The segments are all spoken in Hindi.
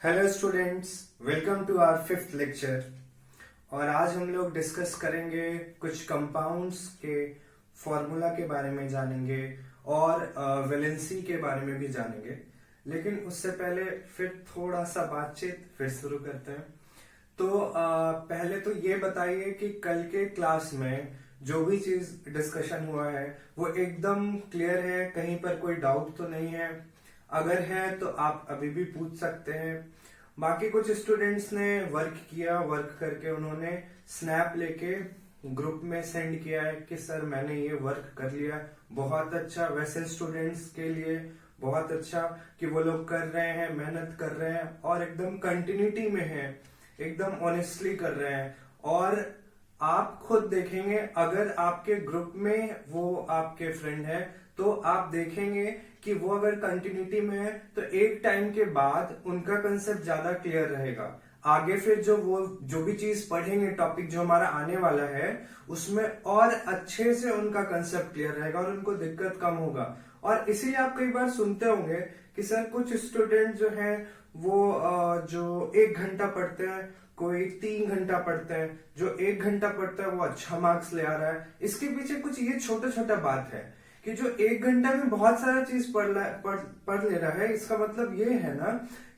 Hello students, welcome to our fifth lecture. और आज हम लोग डिस्कस करेंगे कुछ कंपाउंड्स के फॉर्मूला के बारे में जानेंगे और वैलेंसी के बारे में भी जानेंगे। लेकिन उससे पहले फिर थोड़ा सा बातचीत फिर शुरू करते हैं। तो पहले तो ये बताइए कि कल के क्लास में जो भी चीज डिस्कशन हुआ है वो एकदम क्लियर है, कहीं पर कोई डाउट तो नहीं है? अगर है तो आप अभी भी पूछ सकते हैं। बाकी कुछ स्टूडेंट्स ने वर्क किया, वर्क करके उन्होंने स्नैप लेके ग्रुप में सेंड किया है कि सर मैंने ये वर्क कर लिया। बहुत अच्छा, वैसे स्टूडेंट्स के लिए बहुत अच्छा कि वो लोग कर रहे हैं, मेहनत कर रहे हैं और एकदम कंटिन्यूटी में है, एकदम ऑनेस्टली कर रहे हैं। और आप खुद देखेंगे, अगर आपके ग्रुप में वो आपके फ्रेंड है तो आप देखेंगे कि वो अगर कंटिन्यूटी में है तो एक टाइम के बाद उनका कंसेप्ट ज्यादा क्लियर रहेगा। आगे फिर जो भी चीज पढ़ेंगे, टॉपिक जो हमारा आने वाला है, उसमें और अच्छे से उनका कंसेप्ट क्लियर रहेगा और उनको दिक्कत कम होगा। और इसीलिए आप कई बार सुनते होंगे कि सर कुछ स्टूडेंट जो हैं वो जो 1 घंटा पढ़ते हैं, कोई 3 घंटा पढ़ते हैं। जो 1 घंटा पढ़ता है वो अच्छा मार्क्स ले आ रहा है। इसके पीछे कुछ ये छोटा छोटा बात है कि जो 1 घंटा में बहुत सारा चीज पढ़ ले रहा है, इसका मतलब ये है ना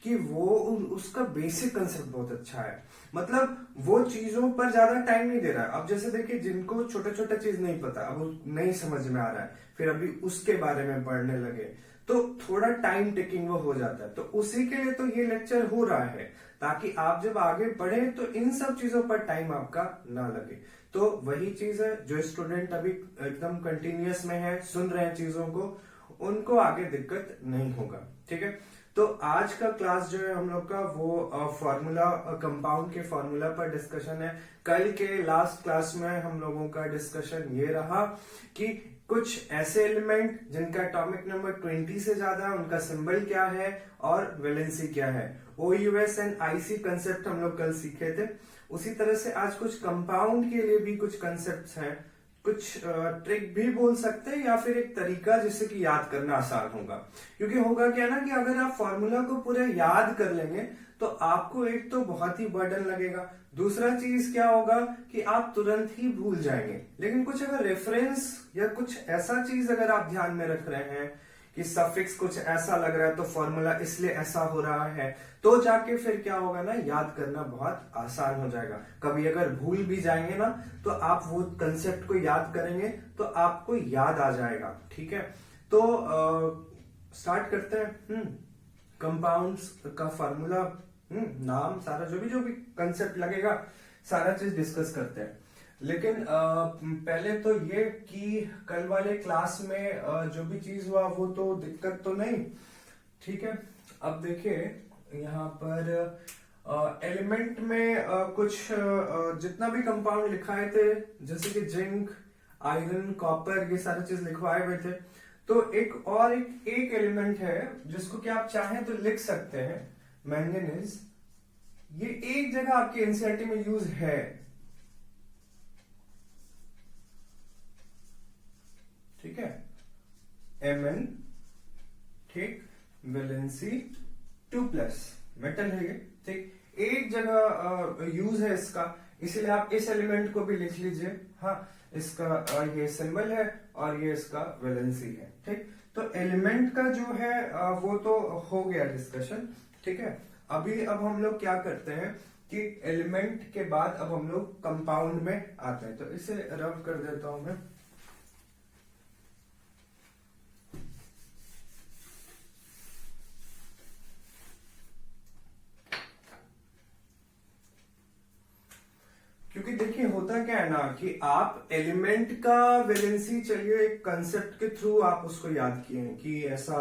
कि वो उसका बेसिक कंसेप्ट बहुत अच्छा है। मतलब वो चीजों पर ज्यादा टाइम नहीं दे रहा है। अब जैसे देखिए, जिनको छोटा छोटा चीज नहीं पता, अब वो नहीं समझ में आ रहा है, फिर अभी उसके बारे में पढ़ने लगे तो थोड़ा टाइम टेकिंग वो हो जाता है। तो उसी के लिए तो ये लेक्चर हो रहा है, ताकि आप जब आगे पढ़े तो इन सब चीजों पर टाइम आपका ना लगे। तो वही चीज है, जो स्टूडेंट अभी एकदम कंटिन्यूअस में है, सुन रहे हैं चीजों को, उनको आगे दिक्कत नहीं होगा। ठीक है, तो आज का क्लास जो है हम लोग का वो फॉर्मूला, कंपाउंड के फॉर्मूला पर डिस्कशन है। कल के लास्ट क्लास में हम लोगों का डिस्कशन ये रहा कि कुछ ऐसे एलिमेंट जिनका एटॉमिक नंबर 20 से ज्यादा है, उनका सिंबल क्या है और वैलेंसी क्या है। OUS एंड IC कंसेप्ट हम लोग कल सीखे थे। उसी तरह से आज कुछ कंपाउंड के लिए भी कुछ कंसेप्ट्स हैं, कुछ ट्रिक भी बोल सकते हैं या फिर एक तरीका जिससे कि याद करना आसान होगा। क्योंकि होगा क्या ना कि अगर आप फॉर्मूला को पूरा याद कर लेंगे तो आपको एक तो बहुत ही बर्डन लगेगा, दूसरा चीज क्या होगा कि आप तुरंत ही भूल जाएंगे। लेकिन कुछ अगर रेफरेंस या कुछ ऐसा चीज अगर आप ध्यान में रख रहे हैं कि सफिक्स कुछ ऐसा लग रहा है तो फॉर्मूला इसलिए ऐसा हो रहा है, तो जाके फिर क्या होगा ना, याद करना बहुत आसान हो जाएगा। कभी अगर भूल भी जाएंगे ना तो आप वो कंसेप्ट को याद करेंगे तो आपको याद आ जाएगा। ठीक है, तो स्टार्ट करते हैं। कंपाउंड्स का फॉर्मूला, नाम, सारा जो भी कंसेप्ट लगेगा, सारा चीज डिस्कस करते हैं। लेकिन पहले तो ये कि कल वाले क्लास में जो भी चीज हुआ वो तो दिक्कत तो नहीं। ठीक है, अब देखिए यहाँ पर एलिमेंट में कुछ जितना भी कंपाउंड लिखाए थे, जैसे कि जिंक, आयरन, कॉपर, ये सारी चीज लिखवाए हुए थे। तो एक एलिमेंट है जिसको कि आप चाहें तो लिख सकते हैं, मैंगनीज। ये एक जगह आपके एनसीईआरटी में यूज है, ठीक है, Mn, ठीक, वैलेंसी 2+, मेटल है ये, ठीक, एक जगह यूज है इसका, इसीलिए आप इस एलिमेंट को भी लिख लीजिए। हाँ, इसका ये सिंबल है और ये इसका वैलेंसी है। ठीक, तो एलिमेंट का जो है वो तो हो गया डिस्कशन। ठीक है, अब हम लोग क्या करते हैं कि एलिमेंट के बाद अब हम लोग कंपाउंड में आते हैं। तो इसे रब कर देता हूं मैं। क्योंकि देखिए होता क्या है ना कि आप एलिमेंट का वैलेंसी, चलिए एक कंसेप्ट के थ्रू आप उसको याद किए हैं कि ऐसा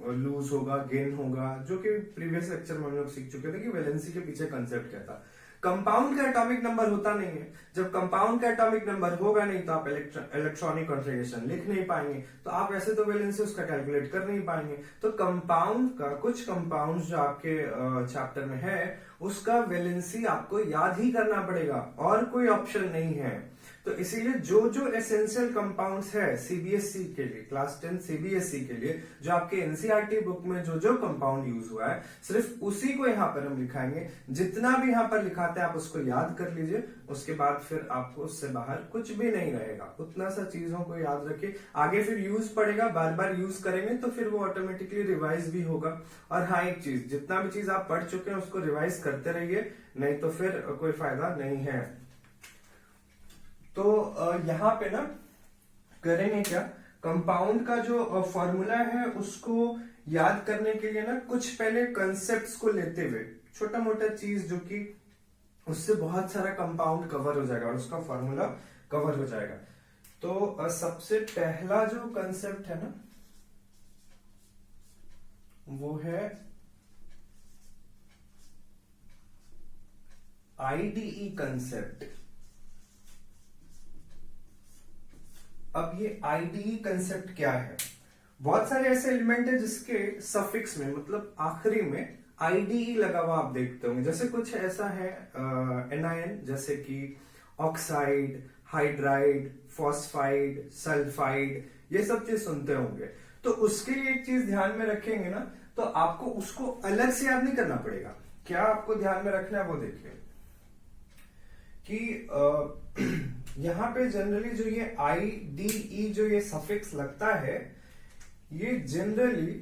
लूज होगा, गेन होगा, जो कि प्रीवियस लेक्चर में हम लोग सीख चुके थे कि वैलेंसी के पीछे कंसेप्ट क्या था। कंपाउंड का एटॉमिक नंबर होता नहीं है। जब कंपाउंड का एटॉमिक नंबर होगा नहीं तो आप इलेक्ट्रॉनिक कॉन्फ़िगरेशन लिख नहीं पाएंगे, तो आप ऐसे तो वैलेंसी उसका कैलकुलेट कर नहीं पाएंगे। तो कंपाउंड का, कुछ कंपाउंड जो आपके चैप्टर में है, उसका वैलेंसी आपको याद ही करना पड़ेगा और कोई ऑप्शन नहीं है। तो इसीलिए जो जो एसेंशियल कंपाउंड्स है सीबीएसई के लिए, क्लास 10 सीबीएसई के लिए, जो आपके एनसीईआरटी बुक में जो जो कंपाउंड यूज हुआ है सिर्फ उसी को यहाँ पर हम लिखाएंगे। जितना भी यहाँ पर लिखाते हैं आप उसको याद कर लीजिए, उसके बाद फिर आपको उससे बाहर कुछ भी नहीं रहेगा। उतना सा चीजों को याद रखिए, आगे फिर यूज पड़ेगा, बार बार यूज करेंगे तो फिर वो ऑटोमेटिकली रिवाइज भी होगा। और हाँ, एक चीज, जितना भी चीज आप पढ़ चुके हैं उसको रिवाइज करते रहिए, नहीं तो फिर कोई फायदा नहीं है। तो यहाँ पे ना करेंगे क्या, कंपाउंड का जो फॉर्मूला है उसको याद करने के लिए ना कुछ पहले कंसेप्ट्स को लेते हुए छोटा मोटा चीज जो कि उससे बहुत सारा कंपाउंड कवर हो जाएगा और उसका फॉर्मूला कवर हो जाएगा। तो सबसे पहला जो कंसेप्ट है ना वो है आईडीई कंसेप्ट। अब ये आईडीई कंसेप्ट क्या है? बहुत सारे ऐसे एलिमेंट है जिसके सफिक्स में, मतलब आखिरी में आईडीई लगा हुआ आप देखते होंगे। जैसे कुछ ऐसा है एनायन, जैसे कि ऑक्साइड, हाइड्राइड, फॉस्फाइड, सल्फाइड, ये सब चीज सुनते होंगे। तो उसके लिए एक चीज ध्यान में रखेंगे ना, तो आपको उसको अलग से याद नहीं करना पड़ेगा। क्या आपको ध्यान में रखना है वो देखिए कि यहाँ पे जनरली जो ये आई डी ई जो ये सफिक्स लगता है, ये जनरली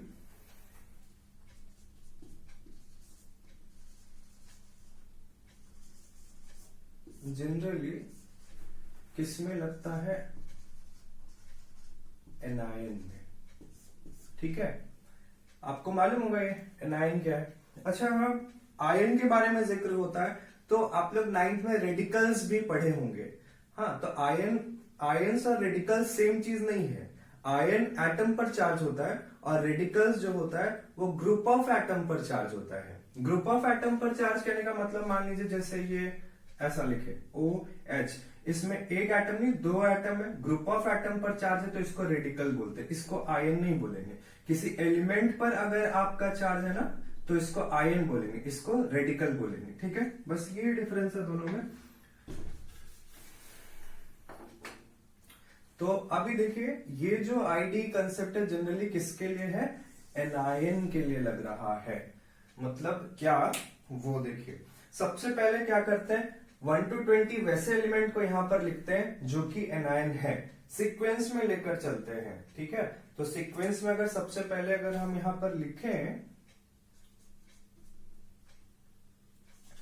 किस में लगता है? एनायन में। ठीक है, आपको मालूम होगा ये एनायन क्या है। अच्छा, हाँ, आयन के बारे में जिक्र होता है तो आप लोग 9th में रेडिकल्स भी पढ़े होंगे। हाँ, तो आयंस और रेडिकल्स सेम चीज नहीं है। आयन एटम पर चार्ज होता है और रेडिकल्स जो होता है वो ग्रुप ऑफ एटम पर चार्ज होता है। ग्रुप ऑफ एटम पर चार्ज करने का मतलब मान लीजिए जैसे ये ऐसा लिखे OH, इसमें एक एटम नहीं 2 एटम है, ग्रुप ऑफ एटम पर चार्ज है तो इसको रेडिकल बोलते हैं, इसको आयन नहीं बोलेंगे। किसी एलिमेंट पर अगर आपका चार्ज है ना तो इसको आयन बोलेंगे, इसको रेडिकल बोलेंगे। ठीक है, बस ये डिफरेंस है दोनों में। तो अभी देखिए ये जो आईडी कंसेप्ट है जनरली किसके लिए है? एनायन के लिए लग रहा है। मतलब क्या, वो देखिए सबसे पहले क्या करते हैं, 1 to 20 वैसे एलिमेंट को यहां पर लिखते हैं जो कि एनायन है, सीक्वेंस में लेकर चलते हैं। ठीक है, तो सीक्वेंस में अगर सबसे पहले अगर हम यहां पर लिखें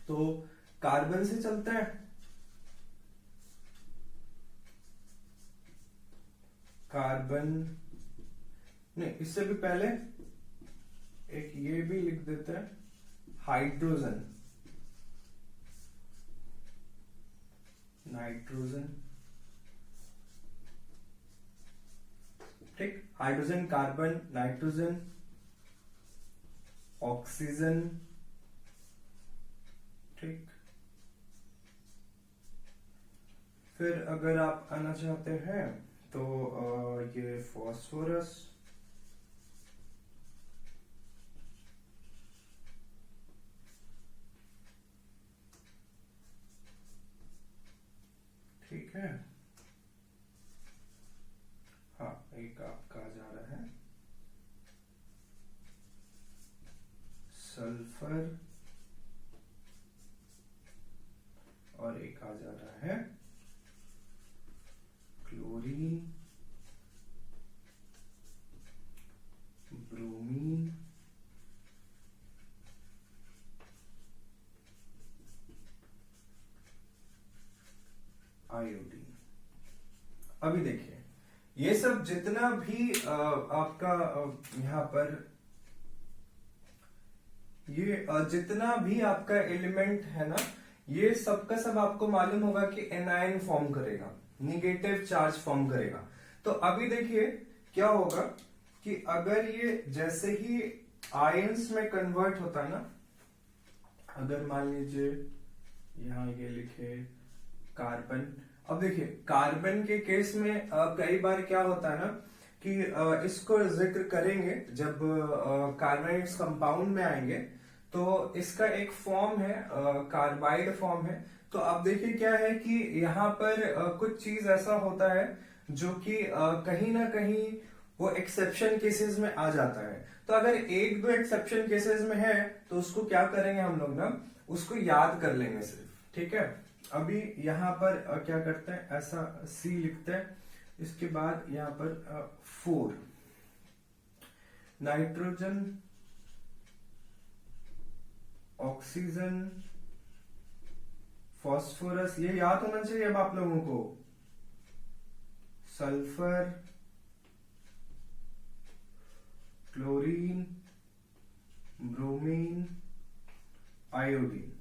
तो कार्बन से चलते हैं, कार्बन नहीं, इससे भी पहले एक ये भी लिख देते हैं, हाइड्रोजन, नाइट्रोजन। ठीक, हाइड्रोजन, कार्बन, नाइट्रोजन, ऑक्सीजन। ठीक, फिर अगर आप आना चाहते हैं तो ये फॉस्फोरस, ठीक है। हाँ, एक आपका जा रहा है सल्फर और एक आ जा रहा है क्लोरीन, ब्रोमीन, आयोडीन। अभी देखिए ये सब जितना भी आपका यहां पर ये जितना भी आपका एलिमेंट है ना, ये सब का सब आपको मालूम होगा कि एनायन फॉर्म करेगा, निगेटिव चार्ज फॉर्म करेगा। तो अभी देखिए क्या होगा कि अगर ये जैसे ही आयंस में कन्वर्ट होता है ना, अगर मान लीजिए यहां ये लिखे कार्बन, अब देखिए कार्बन के केस में कई बार क्या होता है ना कि इसको जिक्र करेंगे जब कार्बोनेट्स कंपाउंड में आएंगे तो इसका एक फॉर्म है, कार्बाइड फॉर्म है। तो अब देखिए क्या है कि यहाँ पर कुछ चीज ऐसा होता है जो कि कहीं ना कहीं वो एक्सेप्शन केसेस में आ जाता है। तो अगर एक दो एक्सेप्शन केसेस में है तो उसको क्या करेंगे हम लोग ना, उसको याद कर लेंगे सिर्फ, ठीक है। अभी यहाँ पर क्या करते हैं, ऐसा सी लिखते हैं, इसके बाद यहाँ पर 4 नाइट्रोजन, ऑक्सीजन, फास्फोरस, ये याद होना चाहिए अब आप लोगों को, सल्फर, क्लोरीन, ब्रोमीन, आयोडीन।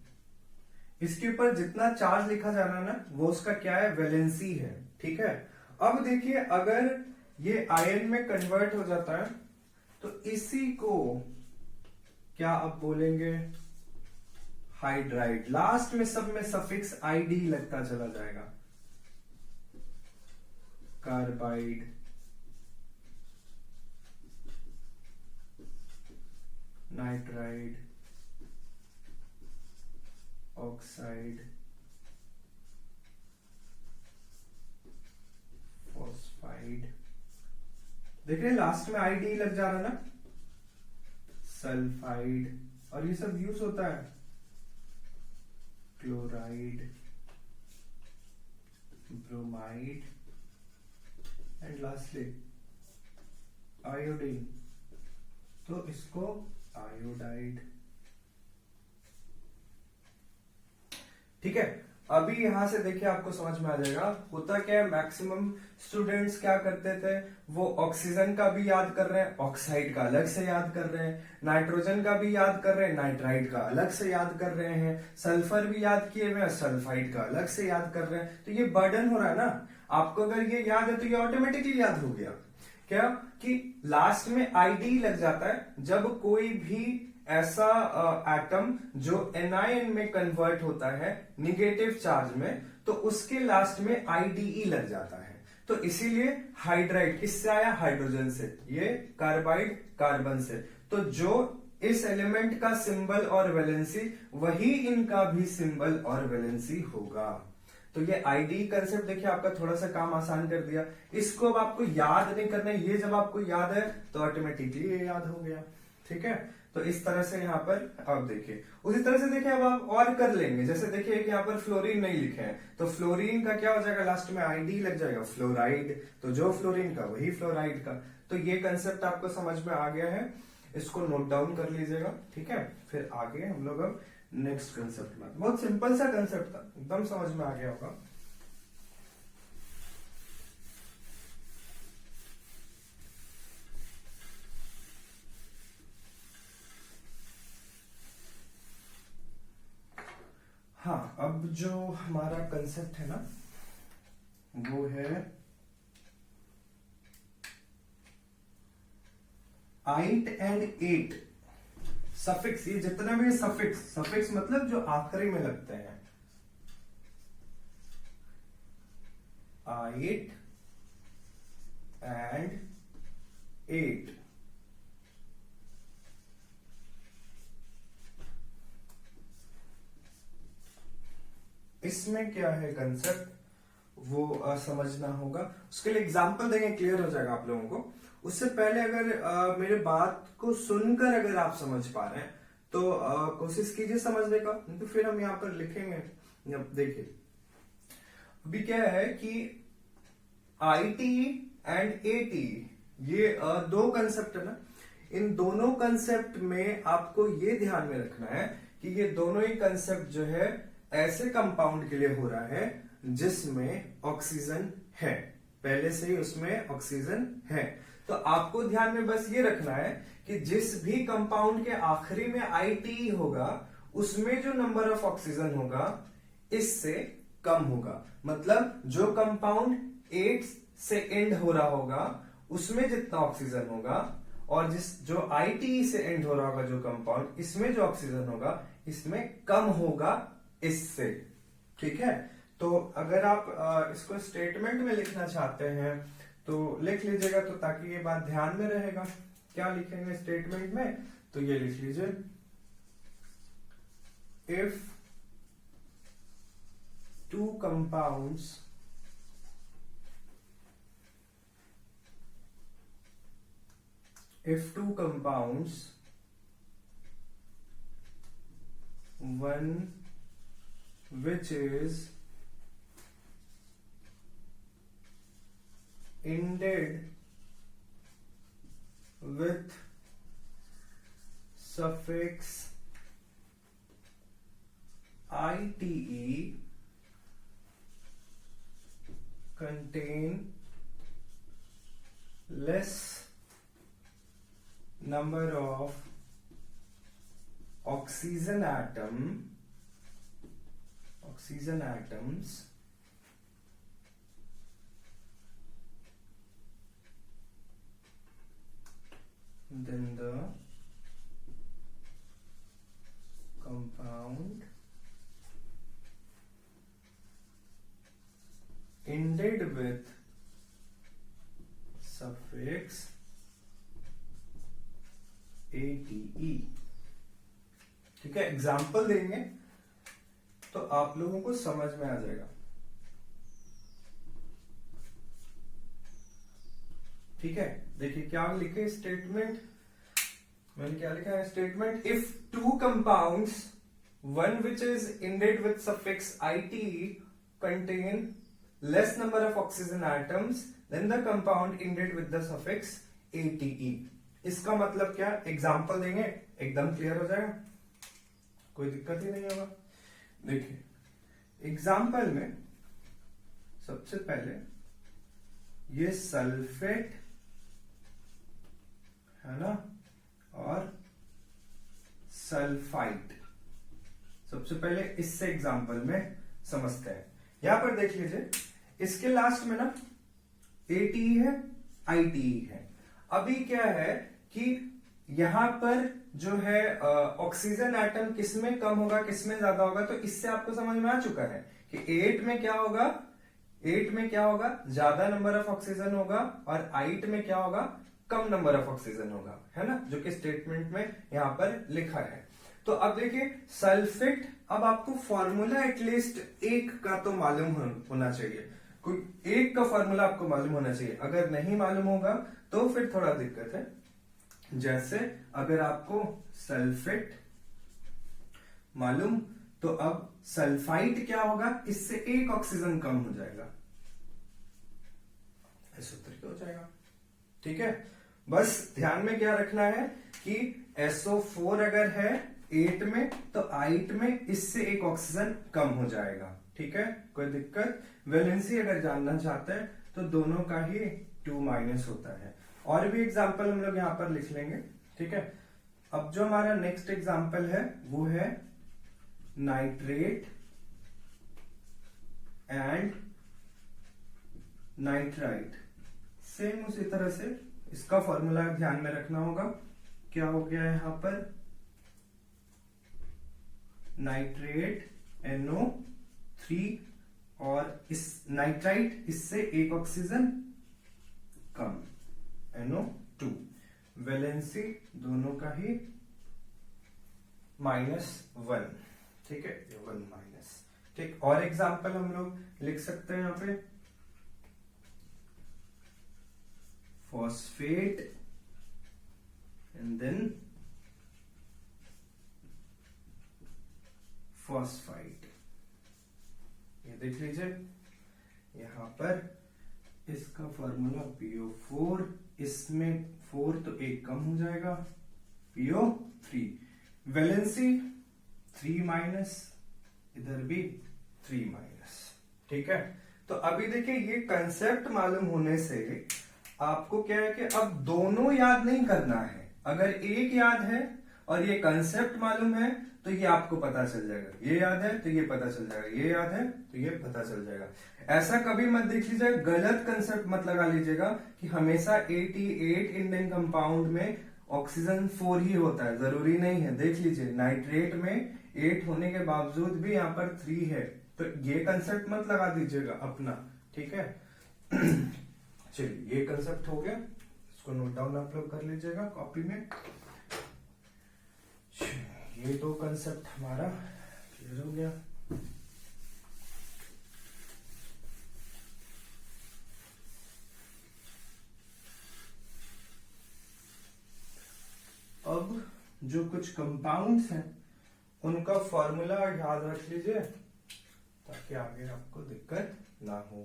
इसके ऊपर जितना चार्ज लिखा जाना ना वो उसका क्या है, वैलेंसी है, ठीक है। अब देखिए अगर ये आयन में कन्वर्ट हो जाता है तो इसी को क्या अब बोलेंगे, हाइड्राइड। लास्ट में सब में सफिक्स आईडी लगता चला जाएगा, कार्बाइड, नाइट्राइड, ऑक्साइड, फॉस्फाइड। देख रहे हैं लास्ट में आईडी लग जा रहा है ना, सल्फाइड, और ये सब यूज होता है, chloride, bromide and lastly iodine. तो इसको आयोडाइड, ठीक है। अभी यहां से देखिए आपको समझ में आ जाएगा होता क्या है। मैक्सिमम स्टूडेंट्स क्या करते थे, वो ऑक्सीजन का भी याद कर रहे हैं, ऑक्साइड का अलग से याद कर रहे हैं, नाइट्रोजन का भी याद कर रहे हैं, नाइट्राइड का अलग से याद कर रहे हैं, सल्फर भी याद किए हुए हैं, सल्फाइड का अलग से याद कर रहे हैं। तो ये बर्डन हो रहा है ना आपको। अगर ये याद है तो ये ऑटोमेटिकली याद हो गया। क्या कि लास्ट में आईडी लग जाता है जब कोई भी ऐसा एटम जो एनायन में कन्वर्ट होता है निगेटिव चार्ज में, तो उसके लास्ट में आईडीई लग जाता है। तो इसीलिए हाइड्राइड किससे आया, हाइड्रोजन से, ये कार्बाइड कार्बन से। तो जो इस एलिमेंट का सिंबल और वैलेंसी वही इनका भी सिंबल और वैलेंसी होगा। तो ये आईडी कंसेप्ट देखिए आपका थोड़ा सा काम आसान कर दिया। इसको अब आपको याद नहीं करना है, ये जब आपको याद है तो ऑटोमेटिकली ये याद हो गया, ठीक है। तो इस तरह से यहाँ पर आप देखिए, उसी तरह से देखिए अब आप और कर लेंगे। जैसे देखिए कि यहाँ पर फ्लोरीन नहीं लिखे हैं तो फ्लोरीन का क्या हो जाएगा, लास्ट में आईडी लग जाएगा, फ्लोराइड। तो जो फ्लोरीन का वही फ्लोराइड का। तो ये कंसेप्ट आपको समझ में आ गया है, इसको नोट डाउन कर लीजिएगा, ठीक है। फिर आगे हम लोग अब नेक्स्ट कंसेप्ट में, बहुत सिंपल सा कंसेप्ट था, एकदम समझ में आ गया होगा। हाँ, अब जो हमारा कंसेप्ट है ना वो है आइट एंड एट। सफिक्स, ये जितने भी सफिक्स, सफिक्स मतलब जो आखिरी में लगते हैं, आइट एंड एट, इसमें क्या है कंसेप्ट वो समझना होगा। उसके लिए एग्जांपल देंगे, क्लियर हो जाएगा आप लोगों को। उससे पहले अगर मेरे बात को सुनकर अगर आप समझ पा रहे हैं तो कोशिश कीजिए समझने का, तो फिर हम यहाँ पर लिखेंगे। देखिए अभी क्या है कि आईटी एंड एटी, ये दो कंसेप्ट है ना। इन दोनों कंसेप्ट में आपको ये ध्यान में रखना है कि ये दोनों ही कंसेप्ट जो है ऐसे कंपाउंड के लिए हो रहा है जिसमें ऑक्सीजन है, पहले से ही उसमें ऑक्सीजन है। तो आपको ध्यान में बस ये रखना है कि जिस भी कंपाउंड के आखिरी में आईटी होगा उसमें जो नंबर ऑफ ऑक्सीजन होगा इससे कम होगा। मतलब जो कंपाउंड 8 से एंड हो रहा होगा उसमें जितना ऑक्सीजन होगा, और जो आईटी से एंड हो रहा होगा जो कंपाउंड, इसमें जो ऑक्सीजन होगा इसमें कम होगा इससे, ठीक है। तो अगर आप इसको स्टेटमेंट में लिखना चाहते हैं तो लिख लीजिएगा, तो ताकि ये बात ध्यान में रहेगा। क्या लिखेंगे स्टेटमेंट में, तो ये लिख लीजिए if two compounds one which is ended with suffix ite contain less number of oxygen atoms then the compound ended with suffix ate। ठीक है, एग्जाम्पल देंगे तो आप लोगों को समझ में आ जाएगा। ठीक है, देखिए क्या लिखे स्टेटमेंट, मैंने क्या लिखा है statement, if two compounds one which is ended with suffix ite contain less number of oxygen atoms than the compound ended with the suffix ate। इसका मतलब क्या, एग्जाम्पल देंगे एकदम क्लियर हो जाएगा, कोई दिक्कत ही नहीं होगा। देखिए एग्जाम्पल में सबसे पहले ये सल्फेट है ना और सल्फाइड, सबसे पहले इससे एग्जाम्पल में समझते हैं। यहां पर देख लीजिए इसके लास्ट में ना एटी है आईटी है। अभी क्या है कि यहां पर जो है ऑक्सीजन एटम किसमें कम होगा किसमें ज्यादा होगा, तो इससे आपको समझ में आ चुका है कि 8 में क्या होगा, 8 में क्या होगा, ज्यादा नंबर ऑफ ऑक्सीजन होगा और 8 में क्या होगा, कम नंबर ऑफ ऑक्सीजन होगा, है ना, जो कि स्टेटमेंट में यहां पर लिखा है। तो अब देखिए सल्फेट, अब आपको फॉर्मूला एटलीस्ट एक का तो मालूम होना चाहिए, कोई एक का फॉर्मूला आपको मालूम होना चाहिए। अगर नहीं मालूम होगा तो फिर थोड़ा दिक्कत है। जैसे अगर आपको सल्फेट मालूम तो अब सल्फाइड क्या होगा, इससे एक ऑक्सीजन कम हो जाएगा, सूत्र क्या हो जाएगा। ठीक है, बस ध्यान में क्या रखना है कि SO4 अगर है 8 में तो 8 में इससे एक ऑक्सीजन कम हो जाएगा। ठीक है, कोई दिक्कत। वैलेंसी अगर जानना चाहते हैं तो दोनों का ही 2- होता है। और भी एग्जाम्पल हम लोग यहां पर लिख लेंगे। ठीक है, अब जो हमारा नेक्स्ट एग्जाम्पल है वो है नाइट्रेट एंड नाइट्राइट। सेम उसी तरह से इसका फॉर्मूला ध्यान में रखना होगा। क्या हो गया यहां पर, नाइट्रेट NO3 और इस नाइट्राइट इससे एक ऑक्सीजन कम NO2। वैलेंसी दोनों का ही -1। ठीक है, 1-। ठीक, और एग्जाम्पल हम लोग लिख सकते हैं यहां पे फॉस्फेट एंड देन फॉस्फाइड। ये देख लीजिए यहां पर इसका फॉर्मूला PO4, इसमें 4 तो एक कम हो जाएगा, PO3। वैलेंसी 3-, इधर भी 3-। ठीक है, तो अभी देखिए ये कंसेप्ट मालूम होने से आपको क्या है कि अब दोनों याद नहीं करना है। अगर एक याद है और ये कंसेप्ट मालूम है तो ये आपको पता चल जाएगा, ये याद है तो ये पता चल जाएगा, ये याद है तो ये पता चल जाएगा। ऐसा कभी मत देख लीजिएगा, गलत कंसेप्ट मत लगा लीजिएगा कि हमेशा 88 इंडियन कंपाउंड में ऑक्सीजन 4 ही होता है, जरूरी नहीं है। देख लीजिए नाइट्रेट में 8 होने के बावजूद भी यहाँ पर 3 है, तो ये कंसेप्ट मत लगा दीजिएगा अपना। ठीक है, चलिए ये कंसेप्ट हो गया, इसको नोट डाउन आप लोग कर लीजिएगा कॉपी में। ये दो कंसेप्ट हमारा क्लियर हो गया। अब जो कुछ कंपाउंड्स हैं उनका फॉर्मूला याद रख लीजिए ताकि आगे आपको दिक्कत ना हो।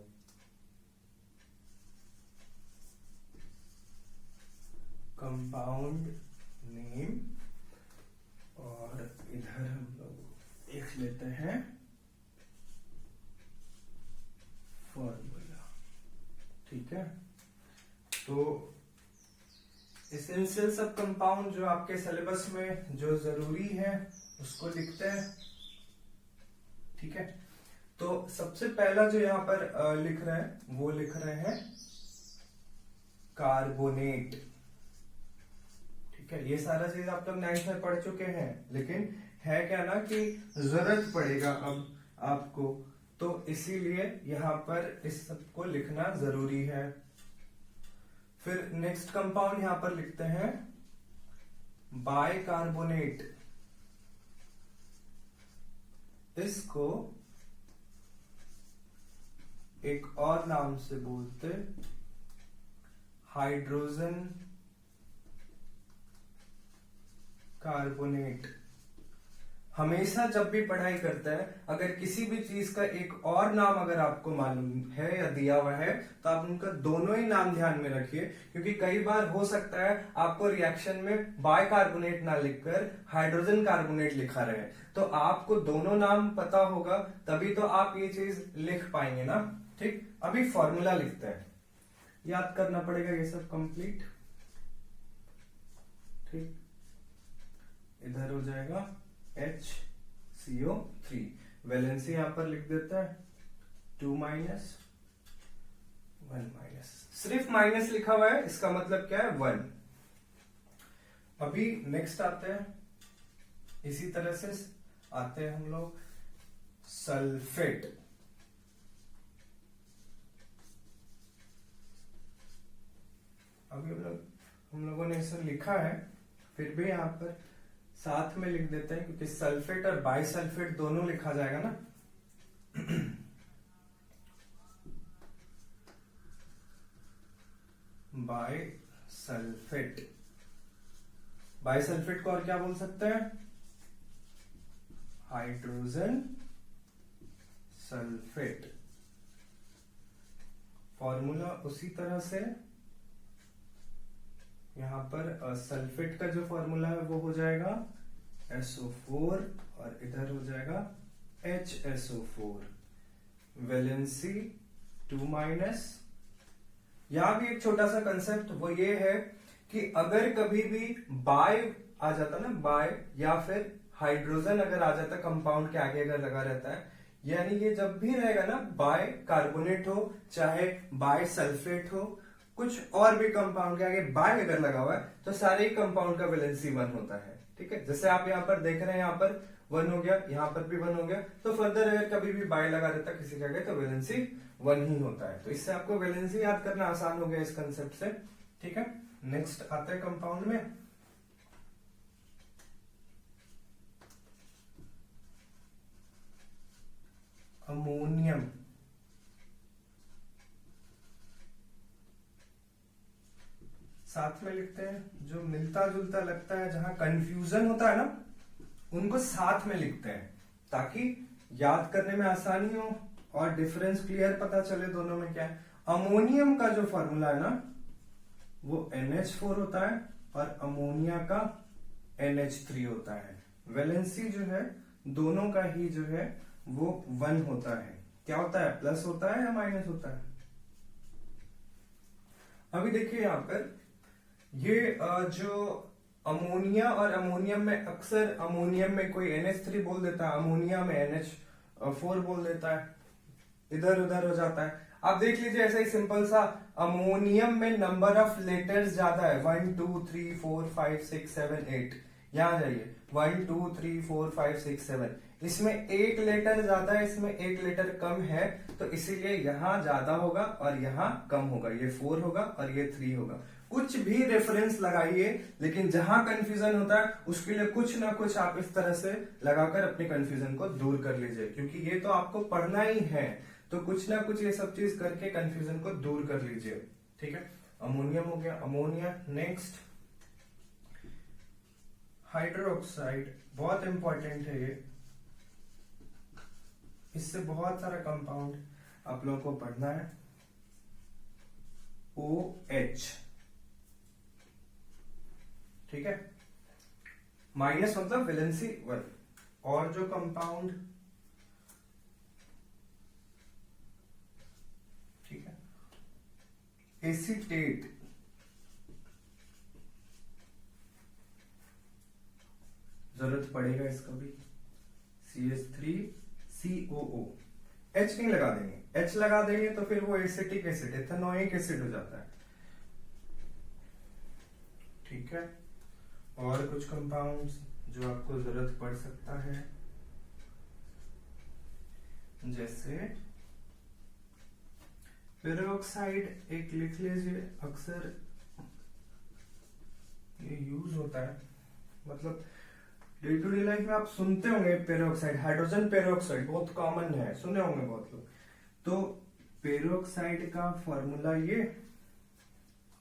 कंपाउंड नेम, और इधर हम लोग लिख लेते हैं फॉर्मूला। ठीक है, तो एसेंशियल सब कंपाउंड जो आपके सिलेबस में जो जरूरी है उसको लिखते हैं। ठीक है, तो सबसे पहला जो यहाँ पर लिख रहे हैं वो लिख रहे हैं कार्बोनेट। ठीक है, ये सारा चीज आप लोग 9th में पढ़ चुके हैं, लेकिन है क्या ना कि जरूरत पड़ेगा अब आपको, तो इसीलिए यहाँ पर इस सब को लिखना जरूरी है। फिर नेक्स्ट कंपाउंड यहां पर लिखते हैं बाइकार्बोनेट। इसको एक और नाम से बोलते हाइड्रोजन कार्बोनेट। हमेशा जब भी पढ़ाई करता है, अगर किसी भी चीज का एक और नाम अगर आपको मालूम है या दिया हुआ है तो आप उनका दोनों ही नाम ध्यान में रखिए, क्योंकि कई बार हो सकता है आपको रिएक्शन में बाइकार्बोनेट ना लिखकर हाइड्रोजन कार्बोनेट लिखा रहे, तो आपको दोनों नाम पता होगा तभी तो आप ये चीज लिख पाएंगे ना। ठीक, अभी फॉर्मूला लिखते हैं, याद करना पड़ेगा ये सब कंप्लीट। ठीक, इधर हो जाएगा HCO3, वैलेंसी यहां पर लिख देता है 2 माइनस 1 माइनस, सिर्फ माइनस लिखा हुआ है, इसका मतलब क्या है 1। अभी नेक्स्ट आते हैं, इसी तरह से आते हैं हम लोग सल्फेट। अभी हम लोगों ने इसे लिखा है, फिर भी यहां पर साथ में लिख देते हैं, क्योंकि सल्फेट और बाइसल्फेट दोनों लिखा जाएगा ना। बाइसल्फेट, बाइसल्फेट को और क्या बोल सकते हैं, हाइड्रोजन सल्फेट। फॉर्मूला उसी तरह से यहां पर सल्फेट का जो फॉर्मूला है वो हो जाएगा SO4 और इधर हो जाएगा HSO4, वैलेंसी 2 माइनस। यहां भी एक छोटा सा कंसेप्ट वो ये है कि अगर कभी भी बाय आ जाता ना, बाय या फिर हाइड्रोजन अगर आ जाता कंपाउंड के आगे अगर लगा रहता है, यानी ये जब भी रहेगा ना, बाय कार्बोनेट हो चाहे बाय सल्फेट हो, कुछ और भी कंपाउंड के आगे बाय अगर लगा हुआ है तो सारे ही कंपाउंड का वैलेंसी 1 होता है। ठीक है, जैसे आप यहाँ पर देख रहे हैं, यहाँ पर 1 हो गया, यहाँ पर भी 1 हो गया, तो फर्दर अगर कभी भी बाय लगा रहता किसी के आगे तो वैलेंसी 1 ही होता है। तो इससे आपको वैलेंसी याद करना आसान हो गया इस कंसेप्ट से। ठीक है, नेक्स्ट आता है कंपाउंड में अमोनियम। साथ में लिखते हैं, जो मिलता जुलता लगता है, जहां कंफ्यूजन होता है ना, उनको साथ में लिखते हैं ताकि याद करने में आसानी हो और डिफरेंस क्लियर पता चले दोनों में क्या है। अमोनियम का जो फॉर्मूला है ना वो NH4 होता है और अमोनिया का NH3 होता है। वैलेंसी जो है दोनों का ही जो है वो 1 होता है। क्या होता है, प्लस होता है या माइनस होता है। अभी देखिए यहां पर ये जो अमोनिया और अमोनियम में, अक्सर अमोनियम में कोई NH3 बोल देता है, अमोनिया में NH4 बोल देता है, इधर उधर हो जाता है। आप देख लीजिए ऐसा ही सिंपल सा, अमोनियम में नंबर ऑफ लेटर्स ज्यादा है, 1 2 3 4 5 6 7 8, यहां जाइए 1 2 3 4 5 6 7, इसमें एक लेटर ज्यादा है, इसमें एक लेटर कम है, तो इसीलिए यहां ज्यादा होगा और यहां कम होगा, ये 4 होगा और ये 3 होगा। कुछ भी रेफरेंस लगाइए, लेकिन जहां कंफ्यूजन होता है उसके लिए कुछ ना कुछ आप इस तरह से लगाकर अपने कंफ्यूजन को दूर कर लीजिए, क्योंकि ये तो आपको पढ़ना ही है, तो कुछ ना कुछ ये सब चीज करके कंफ्यूजन को दूर कर लीजिए। ठीक है, अमोनियम हो गया, अमोनिया। नेक्स्ट हाइड्रोक्साइड, बहुत इंपॉर्टेंट है ये, इससे बहुत सारा कंपाउंड आप लोगों को पढ़ना है। OH, ठीक है, माइनस मतलब वैलेंसी 1। और जो कंपाउंड, ठीक है, एसीटेट, जरूरत पड़ेगा इसका भी, CH3COO। H नहीं लगा देंगे, H लगा देंगे तो फिर वो एसिटिक एसिड, एथेनोइक एसिड हो जाता है। ठीक है, और कुछ कंपाउंड्स जो आपको जरूरत पड़ सकता है, जैसे पेरोक्साइड एक लिख लीजिए, अक्सर ये यूज होता है, मतलब डे टू डे लाइफ में आप सुनते होंगे पेरोक्साइड, हाइड्रोजन पेरोक्साइड बहुत कॉमन है, सुने होंगे बहुत लोग। तो पेरोक्साइड का फॉर्मूला ये,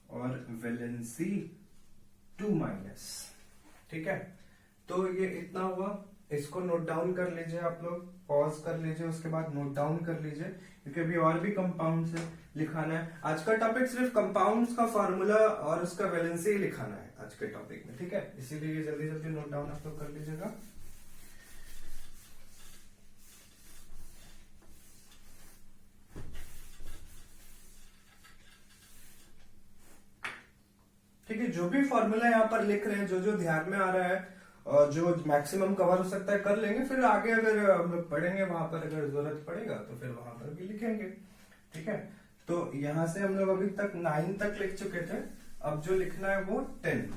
और वैलेंसी 2-। ठीक है, तो ये इतना हुआ, इसको नोट डाउन कर लीजिए आप लोग, पॉज कर लीजिए, उसके बाद नोट डाउन कर लीजिए, क्योंकि अभी और भी कंपाउंड्स है लिखाना है। आज का टॉपिक सिर्फ कंपाउंड्स का फॉर्मूला और उसका वैलेंसी लिखाना है आज के टॉपिक में। ठीक है, इसीलिए ये जल्दी जल्दी नोट डाउन आप लोग कर लीजिएगा। ठीक है, जो भी फॉर्मूला यहाँ पर लिख रहे हैं, जो जो ध्यान में आ रहा है और जो मैक्सिमम कवर हो सकता है कर लेंगे, फिर आगे अगर हम लोग पढ़ेंगे वहां पर अगर जरूरत पड़ेगा तो फिर वहां पर भी लिखेंगे। ठीक है, तो यहां से हम लोग अभी तक 9 तक लिख चुके थे, अब जो लिखना है वो 10।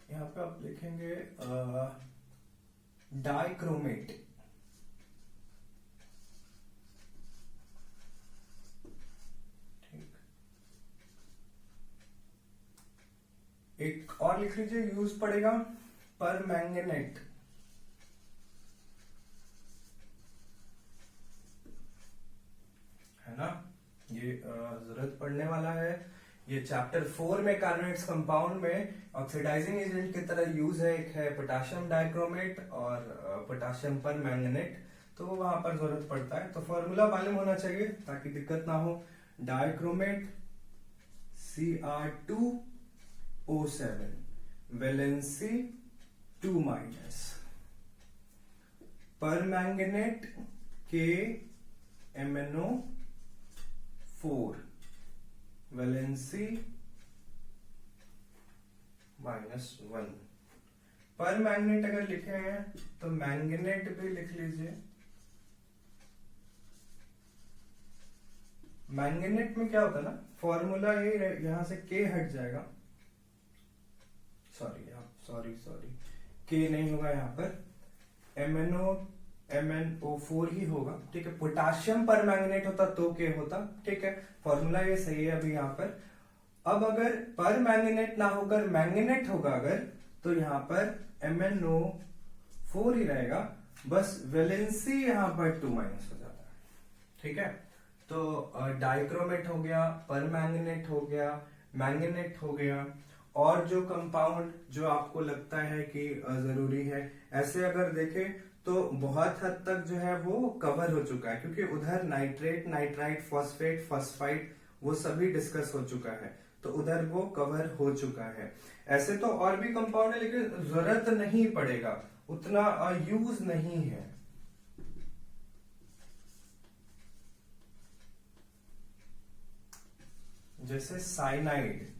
यहाँ पे आप लिखेंगे डाइक्रोमेट। एक और लिख लीजिए, यूज पड़ेगा परमैंगनेट। है ना, ये जरूरत पड़ने वाला है, ये चैप्टर 4 में कार्बोनेट्स कंपाउंड में ऑक्सीडाइजिंग एजेंट की तरह यूज है। एक है पोटाशियम डाइक्रोमेट और पोटाशियम परमैंगनेट, तो वो वहां पर जरूरत पड़ता है, तो फॉर्मूला मालूम होना चाहिए ताकि दिक्कत ना हो। Dichromate Cr2O7, valency 2-। Permanganate KMnO4, valency -1। Permanganate अगर लिखे हैं तो मैंगनेट भी लिख लीजिए। मैंगनेट में क्या होता है ना, फॉर्मूला ये यहां से K हट जाएगा, सॉरी K नहीं होगा यहाँ पर, MnO4 ही होगा। ठीक है, पोटाशियम पर मैंगनेट होता तो K होता। ठीक है, फॉर्मूला ये सही है अभी यहाँ पर। अब अगर पर मैंगनेट ना होकर मैंगनेट होगा अगर, तो यहाँ पर MnO4 ही रहेगा, बस वैलेंसी यहाँ पर 2- हो जाता है। ठीक है, तो डाइक्रोमेट हो गया, परमैंगनेट हो गया, मैंगनेट हो गया, और जो कंपाउंड जो आपको लगता है कि जरूरी है, ऐसे अगर देखें तो बहुत हद तक जो है वो कवर हो चुका है, क्योंकि उधर नाइट्रेट, नाइट्राइट, फॉस्फेट, फॉस्फाइड वो सभी डिस्कस हो चुका है, तो उधर वो कवर हो चुका है। ऐसे तो और भी कंपाउंड है, लेकिन जरूरत नहीं पड़ेगा, उतना यूज नहीं है। जैसे साइनाइड,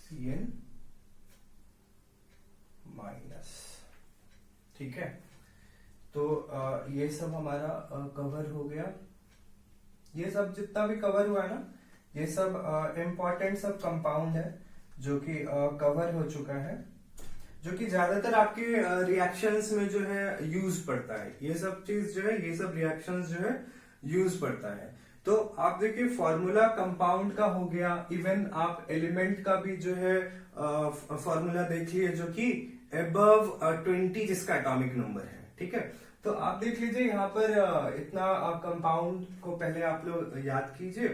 Cn-। ठीक है, तो ये सब हमारा कवर हो गया। ये सब जितना भी कवर हुआ है ना, ये सब इंपॉर्टेंट सब कंपाउंड है जो कि कवर हो चुका है। जो कि ज्यादातर आपके रिएक्शंस में जो है यूज पड़ता है। ये सब चीज जो है, ये सब रिएक्शंस जो है यूज पड़ता है। तो आप देखिए फॉर्मूला कंपाउंड का हो गया, इवन आप एलिमेंट का भी जो है फॉर्मूला देख लिए जो कि अबव 20 जिसका एटॉमिक नंबर है। ठीक है, तो आप देख लीजिए यहाँ पर इतना कंपाउंड को पहले आप लोग याद कीजिए।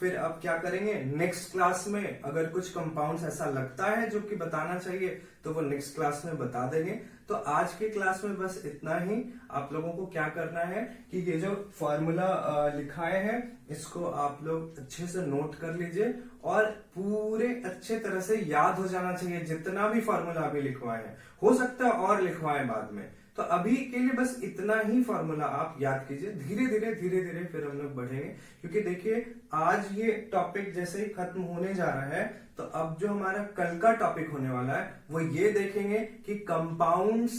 फिर अब क्या करेंगे, नेक्स्ट क्लास में अगर कुछ कंपाउंड्स ऐसा लगता है जो कि बताना चाहिए तो वो नेक्स्ट क्लास में बता देंगे। तो आज के क्लास में बस इतना ही। आप लोगों को क्या करना है कि ये जो फॉर्मूला लिखाए हैं इसको आप लोग अच्छे से नोट कर लीजिए और पूरे अच्छे तरह से याद हो जाना चाहिए जितना भी फॉर्मूला अभी लिखवाए हैं। हो सकता है और लिखवाएं बाद में, तो अभी के लिए बस इतना ही फॉर्मूला आप याद कीजिए। धीरे धीरे फिर हम लोग बढ़ेंगे, क्योंकि देखिए आज ये टॉपिक जैसे ही खत्म होने जा रहा है तो अब जो हमारा कल का टॉपिक होने वाला है वो ये देखेंगे कि कंपाउंड्स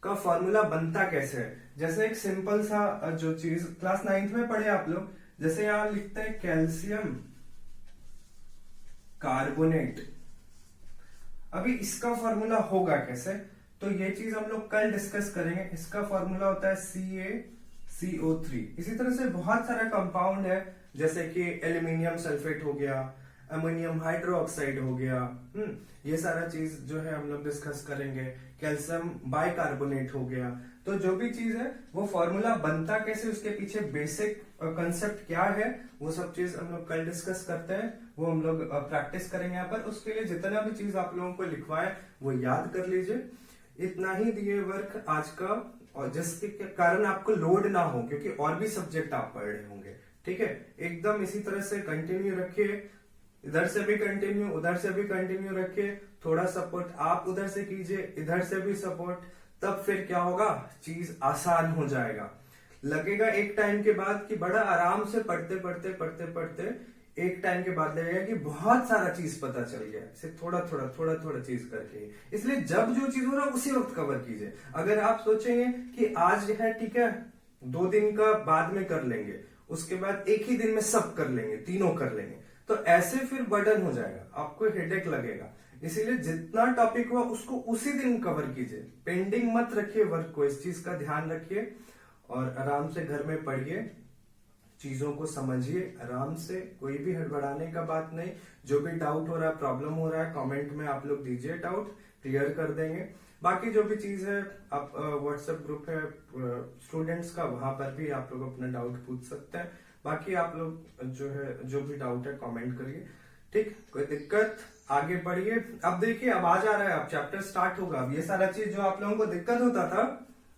का फॉर्मूला बनता कैसे है। जैसे एक सिंपल सा जो चीज क्लास 9th में पढ़े आप लोग, जैसे यहां लिखते हैं कैल्शियम कार्बोनेट। अभी इसका फॉर्मूला होगा कैसे, तो ये चीज हम लोग कल डिस्कस करेंगे। इसका फॉर्मूला होता है CaCO3। इसी तरह से बहुत सारा कंपाउंड है, जैसे कि एल्यूमिनियम सल्फेट हो गया, अमोनियम हाइड्रोक्साइड हो गया। ये सारा चीज जो है हम लोग डिस्कस करेंगे। कैल्शियम बाइकार्बोनेट हो गया। तो जो भी चीज है वो फॉर्मूला बनता कैसे, उसके पीछे बेसिक कंसेप्ट क्या है, वो सब चीज हम लोग कल डिस्कस करते हैं। वो हम लोग प्रैक्टिस करेंगे यहाँ पर। उसके लिए जितना भी चीज आप लोगों को लिखवाए वो याद कर लीजिए। इतना ही दिए वर्क आज का, और जिसके कारण आपको लोड ना हो, क्योंकि और भी सब्जेक्ट आप पढ़ रहे होंगे। ठीक है, एकदम इसी तरह से कंटिन्यू रखिए। इधर से भी कंटिन्यू, उधर से भी कंटिन्यू रखिए। थोड़ा सपोर्ट आप उधर से कीजिए, इधर से भी सपोर्ट। तब फिर क्या होगा, चीज आसान हो जाएगा। लगेगा एक टाइम के बाद कि बड़ा आराम से पढ़ते एक टाइम के बाद लगेगा कि बहुत सारा चीज पता चल गया, सिर्फ थोड़ा चीज करके। इसलिए जब जो चीज हो रहा है उसी वक्त कवर कीजिए। अगर आप सोचेंगे कि आज है ठीक है 2 दिन का बाद में कर लेंगे, उसके बाद एक ही दिन में सब कर लेंगे, तीनों कर लेंगे, तो ऐसे फिर बर्डन हो जाएगा, आपको हेडेक लगेगा। इसीलिए जितना टॉपिक हुआ उसको उसी दिन कवर कीजिए। पेंडिंग मत रखिए वर्क को, इस चीज का ध्यान रखिए और आराम से घर में पढ़िए, चीजों को समझिए आराम से। कोई भी हड़बड़ाने का बात नहीं। जो भी डाउट हो रहा है, प्रॉब्लम हो रहा है, कमेंट में आप लोग दीजिए, डाउट क्लियर कर देंगे। बाकी जो भी चीज है, आप व्हाट्सएप ग्रुप है स्टूडेंट्स का, वहां पर भी आप लोग अपना डाउट पूछ सकते हैं। बाकी आप लोग जो है जो भी डाउट है कमेंट करिए। ठीक, कोई दिक्कत, आगे बढ़िए। अब देखिए अब आ जा रहा है, अब चैप्टर स्टार्ट होगा। अब ये सारा चीज जो आप लोगों को दिक्कत होता था,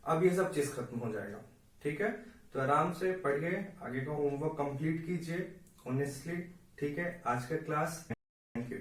अब ये सब चीज खत्म हो जाएगा। ठीक है, तो आराम से पढ़िए, आगे का होमवर्क कंप्लीट कीजिए ऑनेस्टली। ठीक है, आज का क्लास, थैंक यू।